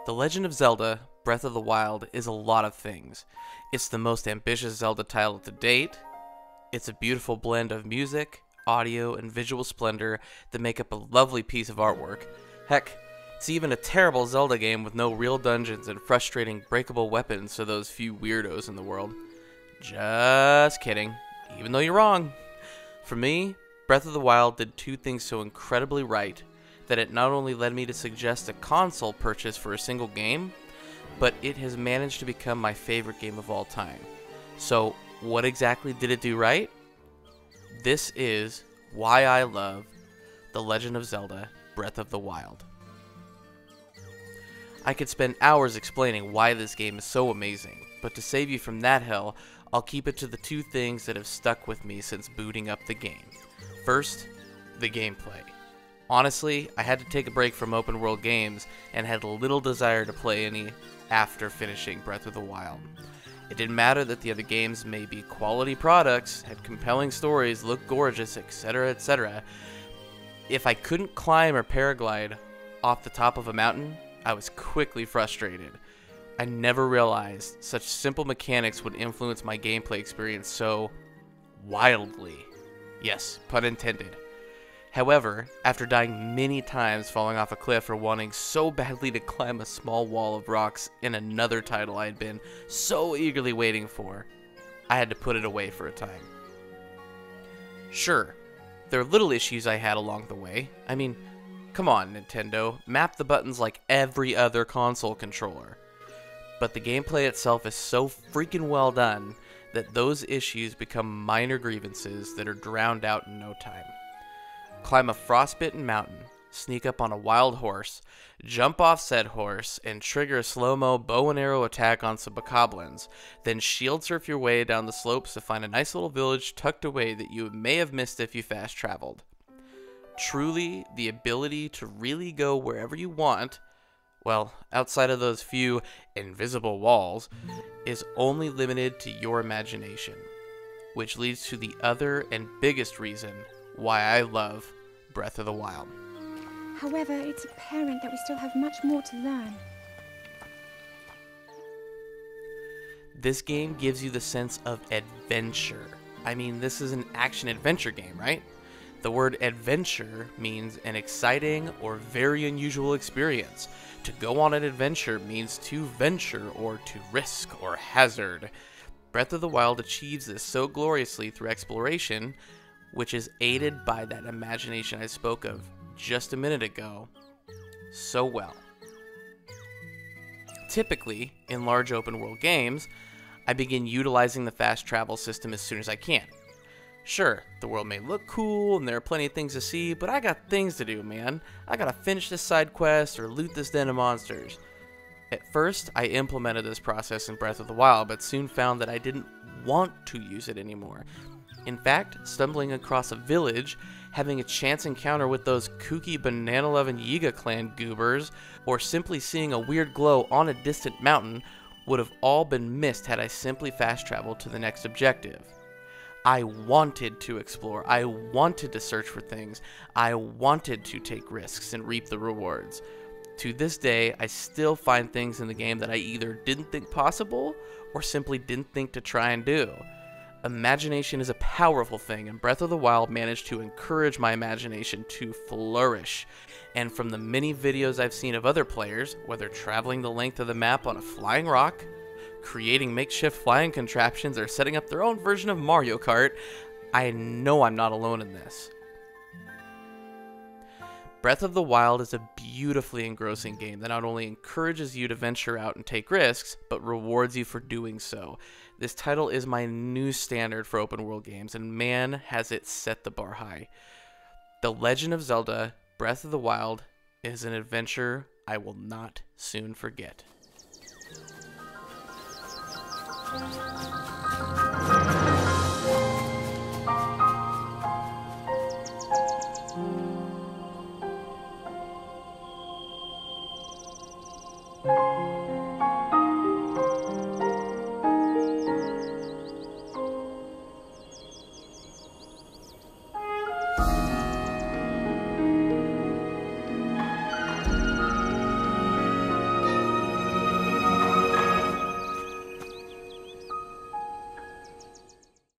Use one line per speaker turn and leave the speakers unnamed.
The Legend of Zelda Breath of the Wild is a lot of things. It's the most ambitious Zelda title to date. It's a beautiful blend of music, audio, and visual splendor that make up a lovely piece of artwork. Heck, it's even a terrible Zelda game with no real dungeons and frustrating breakable weapons for those few weirdos in the world. Just kidding, even though you're wrong. For me, Breath of the Wild did two things so incredibly right that it not only led me to suggest a console purchase for a single game, but it has managed to become my favorite game of all time. So, what exactly did it do right? This is why I love The Legend of Zelda Breath of the Wild. I could spend hours explaining why this game is so amazing, but to save you from that hell, I'll keep it to the two things that have stuck with me since booting up the game. First, the gameplay. Honestly, I had to take a break from open world games and had little desire to play any after finishing Breath of the Wild. It didn't matter that the other games may be quality products, had compelling stories, looked gorgeous, etc., etc. If I couldn't climb or paraglide off the top of a mountain, I was quickly frustrated. I never realized such simple mechanics would influence my gameplay experience so wildly. Yes, pun intended. However, after dying many times falling off a cliff or wanting so badly to climb a small wall of rocks in another title I had been so eagerly waiting for, I had to put it away for a time. Sure, there are little issues I had along the way. I mean, come on, Nintendo, map the buttons like every other console controller. But the gameplay itself is so freaking well done that those issues become minor grievances that are drowned out in no time. Climb a frostbitten mountain, sneak up on a wild horse, jump off said horse, and trigger a slow-mo bow and arrow attack on some bokoblins, then shield surf your way down the slopes to find a nice little village tucked away that you may have missed if you fast traveled. Truly, the ability to really go wherever you want, well, outside of those few invisible walls, is only limited to your imagination, which leads to the other and biggest reason why I love Breath of the Wild.
However, it's apparent that we still have much more to learn.
This game gives you the sense of adventure. I mean, this is an action-adventure game, right? The word adventure means an exciting or very unusual experience. To go on an adventure means to venture or to risk or hazard. Breath of the Wild achieves this so gloriously through exploration, which is aided by that imagination I spoke of just a minute ago so well. Typically, in large open world games, I begin utilizing the fast travel system as soon as I can. Sure, the world may look cool and there are plenty of things to see, but I got things to do, man. I gotta finish this side quest or loot this den of monsters. At first, I implemented this process in Breath of the Wild, but soon found that I didn't want to use it anymore. In fact, stumbling across a village, having a chance encounter with those kooky banana-loving Yiga clan goobers, or simply seeing a weird glow on a distant mountain would have all been missed had I simply fast traveled to the next objective. I wanted to explore, I wanted to search for things, I wanted to take risks and reap the rewards. To this day, I still find things in the game that I either didn't think possible or simply didn't think to try and do. Imagination is a powerful thing, and Breath of the Wild managed to encourage my imagination to flourish. And from the many videos I've seen of other players, whether traveling the length of the map on a flying rock, creating makeshift flying contraptions, or setting up their own version of Mario Kart, I know I'm not alone in this. Breath of the Wild is a beautifully engrossing game that not only encourages you to venture out and take risks, but rewards you for doing so. This title is my new standard for open world games, and man, has it set the bar high. The Legend of Zelda Breath of the Wild is an adventure I will not soon forget.